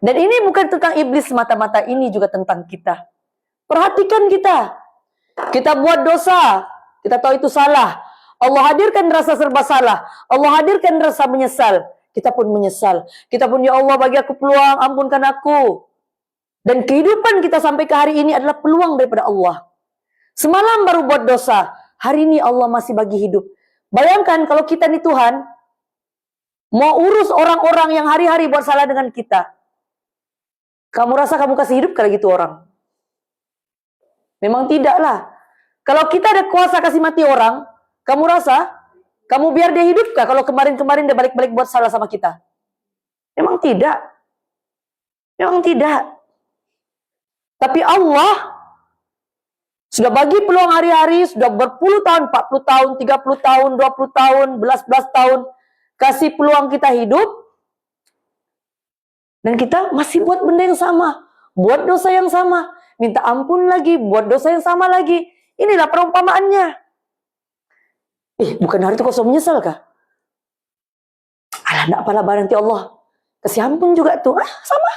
Dan ini bukan tentang iblis semata-mata, ini juga tentang kita. Perhatikan kita. Kita buat dosa, kita tahu itu salah. Allah hadirkan rasa serba salah. Allah hadirkan rasa menyesal. Kita pun menyesal. Kita pun, ya Allah bagi aku peluang, ampunkan aku. Dan kehidupan kita sampai ke hari ini adalah peluang daripada Allah. Semalam baru buat dosa, hari ini Allah masih bagi hidup. Bayangkan kalau kita nih Tuhan, mau urus orang-orang yang hari-hari buat salah dengan kita. Kamu rasa kamu kasih hidup kalau gitu orang? Memang tidak lah. Kalau kita ada kuasa kasih mati orang, kamu rasa kamu biar dia hidup kah kalau kemarin-kemarin dia balik-balik buat salah sama kita? Memang tidak. Memang tidak. Tapi Allah sudah bagi peluang hari-hari, sudah berpuluh tahun, 40 tahun, 30 tahun, 20 tahun, belas-belas tahun. Kasih peluang kita hidup. Dan kita masih buat benda yang sama. Buat dosa yang sama. Minta ampun lagi, buat dosa yang sama lagi. Inilah perumpamaannya. Bukan hari itu kau menyesal kah? Alah, nak apalah nanti Allah kasih ampun juga tuh. Sama.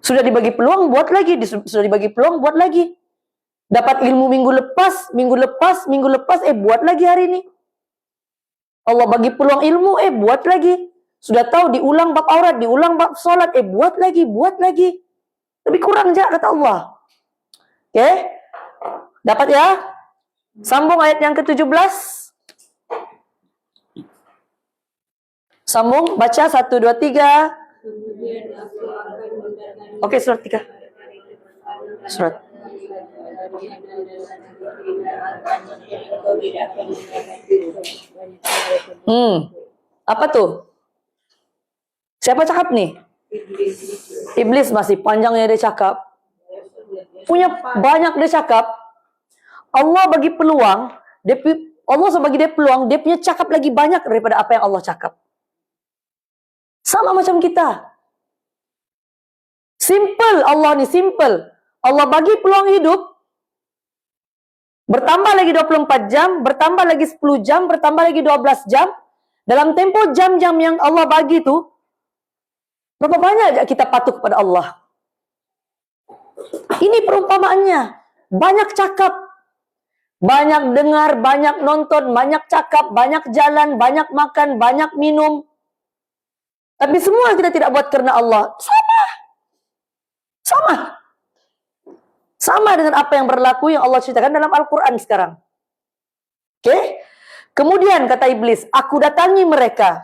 Sudah dibagi peluang, buat lagi. Sudah dibagi peluang, buat lagi. Dapat ilmu minggu lepas, buat lagi hari ini. Allah bagi peluang ilmu, buat lagi. Sudah tahu diulang bab aurat, diulang bab sholat, buat lagi. Lebih kurang aja kata Allah. Oke? Dapat ya? Sambung ayat yang ke-17. Sambung, baca 1, 2, 3. Oke, surat 3. Surat. Apa tuh? Siapa cakap nih? Iblis masih panjangnya dia cakap. Punya banyak dia cakap. Allah bagi peluang, Allah sebagai dia peluang, dia punya cakap lagi banyak daripada apa yang Allah cakap. Sama macam kita. Simple Allah nih, simple. Allah bagi peluang hidup. Bertambah lagi 24 jam, bertambah lagi 10 jam, bertambah lagi 12 jam. Dalam tempo jam-jam yang Allah bagi itu, berapa banyak kita patuh kepada Allah? Ini perumpamaannya. Banyak cakap, banyak dengar, banyak nonton, banyak cakap, banyak jalan, banyak makan, banyak minum. Tapi semua kita tidak buat karena Allah. Sama dengan apa yang berlaku yang Allah ceritakan dalam Al-Quran sekarang. Oke? Kemudian kata iblis, aku datangi mereka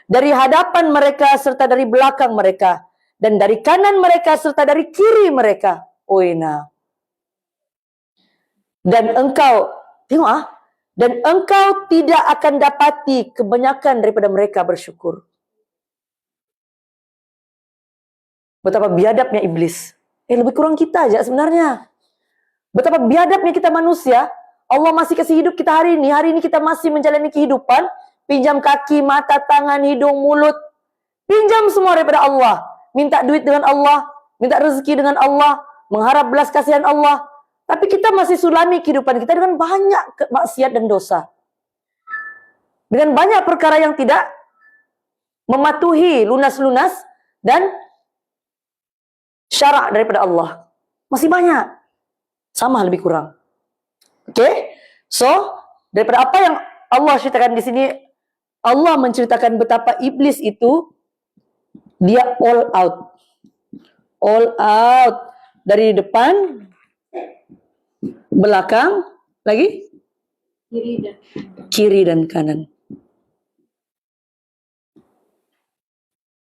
dari hadapan mereka serta dari belakang mereka, dan dari kanan mereka serta dari kiri mereka. Dan engkau, tengok dan engkau tidak akan dapati kebanyakan daripada mereka bersyukur. Betapa biadabnya iblis. Lebih kurang kita aja sebenarnya. Betapa biadabnya kita manusia. Allah masih kasih hidup kita hari ini. Hari ini kita masih menjalani kehidupan. Pinjam kaki, mata, tangan, hidung, mulut. Pinjam semua daripada Allah. Minta duit dengan Allah. Minta rezeki dengan Allah. Mengharap belas kasihan Allah. Tapi kita masih sulami kehidupan kita dengan banyak maksiat dan dosa. Dengan banyak perkara yang tidak mematuhi lunas-lunas dan syarak daripada Allah. Masih banyak. Sama lebih kurang. Oke? So, daripada apa yang Allah ceritakan di sini, Allah menceritakan betapa iblis itu dia all out. All out. Dari depan, belakang, lagi? Kiri dan kanan.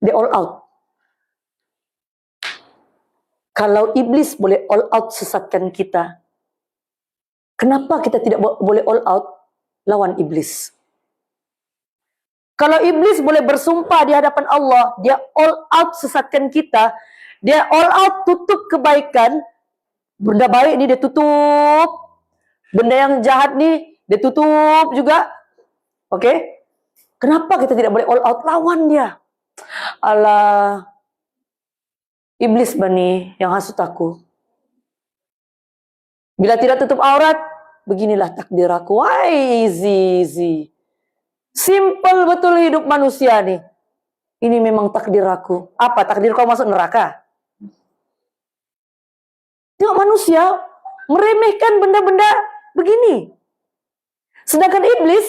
Dia all out. Kalau iblis boleh all out sesatkan kita, kenapa kita tidak boleh all out lawan iblis? Kalau iblis boleh bersumpah di hadapan Allah, dia all out sesatkan kita, dia all out tutup kebaikan, benda baik ni dia tutup, benda yang jahat ni dia tutup juga. Oke? Kenapa kita tidak boleh all out lawan dia? Allah, iblis bani yang hasut aku. Bila tidak tutup aurat, beginilah takdir aku. Why easy. Simple betul hidup manusia nih. Ini memang takdir aku. Apa? Takdir kau masuk neraka? Tengok manusia meremehkan benda-benda begini. Sedangkan iblis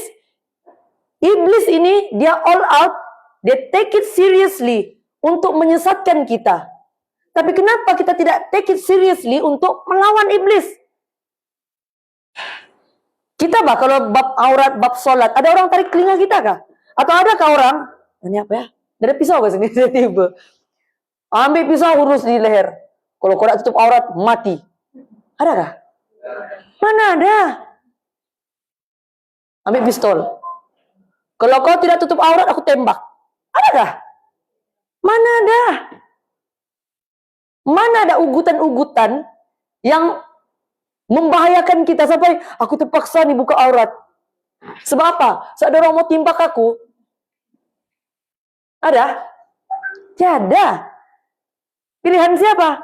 ini dia all out, dia take it seriously untuk menyesatkan kita. Tapi kenapa kita tidak take it seriously untuk melawan iblis? Kita kalau bab aurat, bab solat, ada orang tarik telinga kita kah? Atau adakah orang, ini apa ya? Ada pisau ke sini? Tiba. Ambil pisau urus di leher. Kalau kau tak tutup aurat, mati. Adakah? Mana ada? Ambil pistol. Kalau kau tidak tutup aurat, aku tembak. Adakah? Mana ada? Mana ada ugutan-ugutan yang membahayakan kita sampai aku terpaksa nih buka aurat. Sebab apa? Saat ada orang mau timbak aku. Ada? Tiada. Pilihan siapa?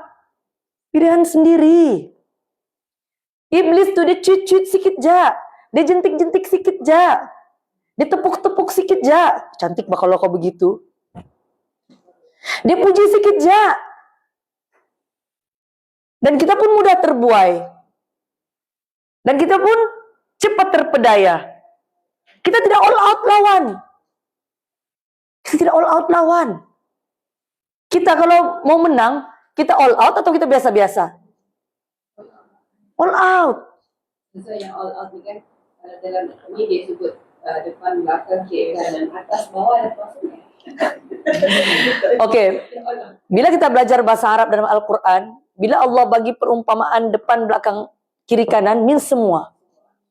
Pilihan sendiri. Iblis tuh dia cuit-cuit sikit ja. Dia jentik-jentik sikit ja. Dia tepuk-tepuk sikit ja. Cantik bah kalau kau begitu. Dia puji sikit ja. Dan kita pun mudah terbuai. Dan kita pun cepat terpedaya. Kita tidak all out lawan. Kita tidak all out lawan. Kita kalau mau menang, kita all out atau kita biasa-biasa? All out. So yang all out ni kan, dalam ni dia sebut depan, belakang, kiri, kanan, atas, bawah dan maksudnya. Oke. Bila kita belajar bahasa Arab dalam Al-Quran, bila Allah bagi perumpamaan depan, belakang, kiri, kanan, means semua.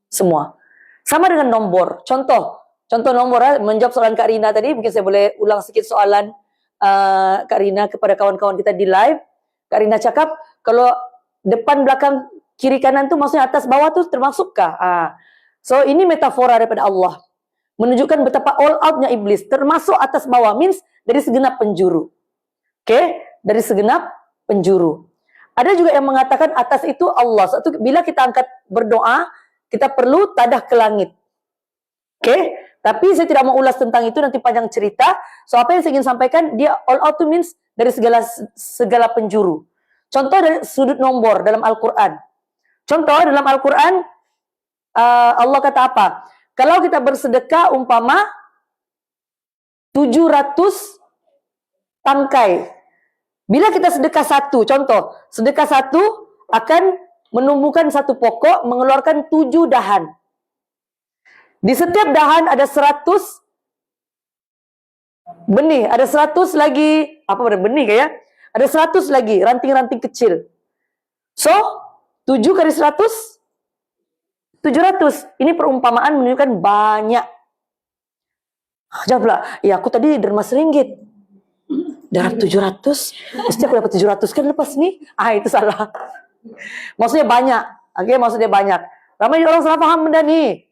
Semua. Sama dengan nombor. Contoh nombor, menjawab soalan Kak Rina tadi, mungkin saya boleh ulang sedikit soalan Kak Rina kepada kawan-kawan kita di live. Kak Rina cakap, kalau depan, belakang, kiri, kanan tu maksudnya atas, bawah tu termasukkah? So, ini metafora daripada Allah. Menunjukkan betapa all out-nya iblis. Termasuk atas, bawah, means dari segenap penjuru. Oke? Dari segenap penjuru. Ada juga yang mengatakan atas itu Allah. Satu, bila kita angkat berdoa, kita perlu tadah ke langit. Oke? Tapi saya tidak mau ulas tentang itu, nanti panjang cerita. So, apa yang saya ingin sampaikan, dia all out itu means dari segala penjuru. Contoh dari sudut nombor dalam Al-Quran. Contoh dalam Al-Quran, Allah kata apa? Kalau kita bersedekah umpama 700 tangkai. Bila kita sedekah satu, contoh, sedekah satu akan menumbuhkan satu pokok, mengeluarkan 7 dahan. Di setiap dahan ada 100 benih, ada 100 lagi, apa benih kayak? Ada 100 lagi, ranting-ranting kecil. So, 7 kali 100, 700. Ini perumpamaan menunjukkan banyak. Jawablah, ya aku tadi derma RM1. Darab 700, mesti aku dapat 700 kan lepas nih. Itu salah. Maksudnya banyak. Oke, maksudnya banyak. Ramai orang salah paham benda nih.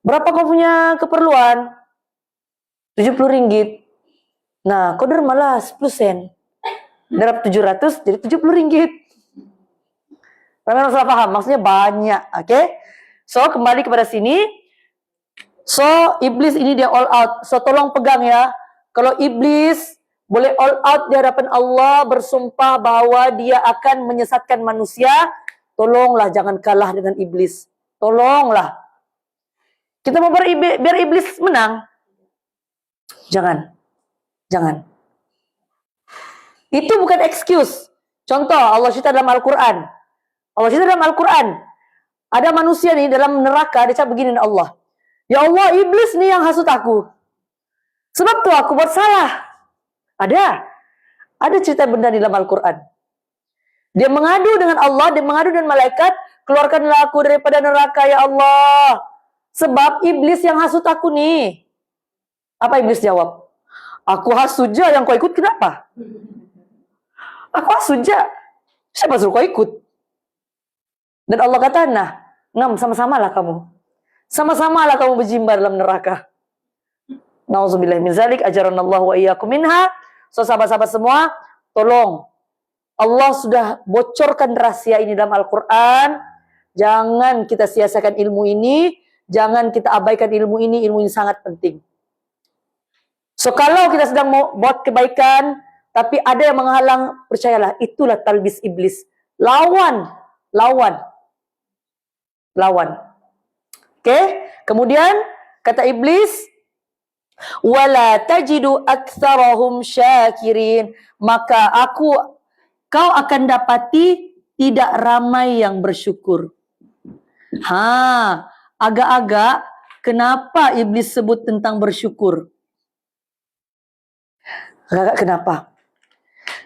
Berapa kau punya keperluan? RM70. Nah, kau dermalah 10 sen. Darab 700 jadi RM70. Ramai orang salah paham. Maksudnya banyak. Oke. So, kembali kepada sini. So, iblis ini dia all out. So, tolong pegang ya. Kalau iblis boleh all out di hadapan Allah, bersumpah bahwa dia akan menyesatkan manusia, tolonglah jangan kalah dengan iblis. Tolonglah. Kita mau biar iblis menang? Jangan. Jangan. Itu bukan excuse. Contoh, Allah cerita dalam Al-Quran. Allah cerita dalam Al-Quran. Ada manusia nih dalam neraka, dia cakap begini dengan Allah. Ya Allah, iblis nih yang hasut aku. Sebab tuh aku buat salah. Ada cerita benda di dalam Al-Quran. Dia mengadu dengan Allah, dia mengadu dengan malaikat, keluarkanlah aku daripada neraka ya Allah. Sebab iblis yang hasut aku nih. Apa iblis jawab? Aku hasut je, yang kau ikut kenapa? Aku hasut je. Siapa suruh kau ikut? Dan Allah kata, ngam sama-samalah kamu. Sama-samalah kamu berjimbar dalam neraka. Nauzubillah min zalik, ajaranallahu wa iyyakum minha. So sahabat-sahabat semua, tolong. Allah sudah bocorkan rahasia ini dalam Al-Quran. Jangan kita sia-siakan ilmu ini. Jangan kita abaikan ilmu ini sangat penting. So kalau kita sedang mau buat kebaikan, tapi ada yang menghalang, percayalah, itulah talbis iblis. Lawan. Oke? Kemudian kata iblis, wala tajidu aktsarahum syakirin. Maka kau akan dapati tidak ramai yang bersyukur. Agak-agak kenapa iblis sebut tentang bersyukur? Agak kenapa?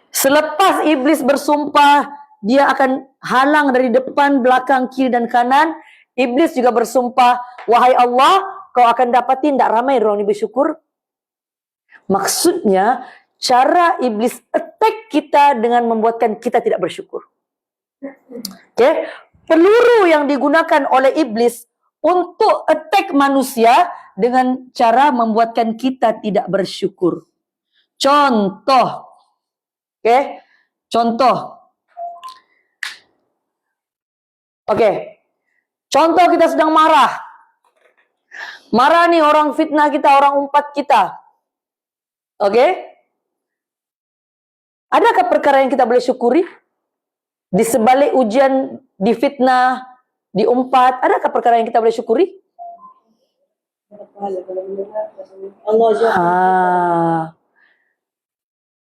Selepas iblis bersumpah, dia akan halang dari depan, belakang, kiri, dan kanan. Iblis juga bersumpah, wahai Allah, kau akan dapatin tidak ramai orang yang bersyukur. Maksudnya, cara iblis attack kita dengan membuatkan kita tidak bersyukur. Oke? Peluru yang digunakan oleh iblis untuk attack manusia dengan cara membuatkan kita tidak bersyukur. Contoh. Oke? Contoh. Oke. Contoh kita sedang marah. Marah nih orang fitnah kita, orang umpat kita. Oke? Adakah perkara yang kita boleh syukuri? Di sebalik ujian, di fitnah, di umpat, adakah perkara yang kita boleh syukuri?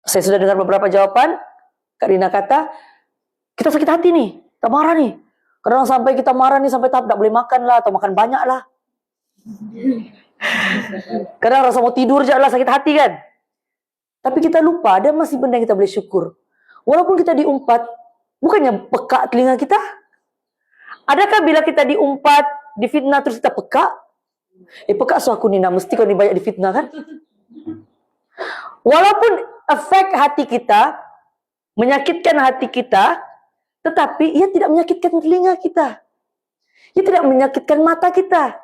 Saya sudah dengar beberapa jawaban. Kak Rina kata, kita sakit hati nih, kita marah nih. Kadang sampai kita marah nih, sampai tahap tidak boleh makan lah, atau makan banyak lah. Kadang rasa mau tidur aja lah, sakit hati kan. Tapi kita lupa, ada masih benda yang kita boleh syukur. Walaupun kita diumpat, bukannya peka telinga kita? Adakah bila kita diumpat, difitnah terus kita peka? Peka so aku Nina, mesti kau ni banyak difitnah kan? Walaupun efek hati kita, menyakitkan hati kita, tetapi ia tidak menyakitkan telinga kita. Ia tidak menyakitkan mata kita.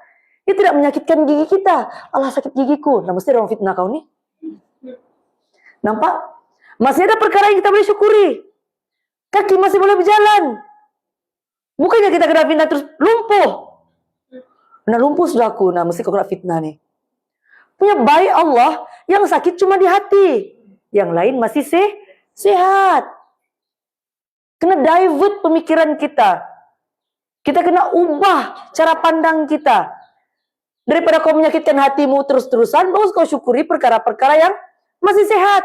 Ia tidak menyakitkan gigi kita. Allah sakit gigiku. Nah, mesti ada orang fitnah kau ni. Nampak? Masih ada perkara yang kita boleh syukuri. Kaki masih boleh berjalan. Bukannya kita kena fitnah terus lumpuh. Nah lumpuh sudah aku. Nah mesti kau kena fitnah nih. Punya baik Allah yang sakit cuma di hati. Yang lain masih sehat. Kena divert pemikiran kita. Kita kena ubah cara pandang kita. Daripada kau menyakitkan hatimu terus-terusan, bagus kau syukuri perkara-perkara yang masih sehat.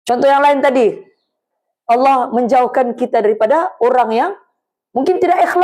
Contoh yang lain tadi. Allah menjauhkan kita daripada orang yang mungkin tidak ikhlas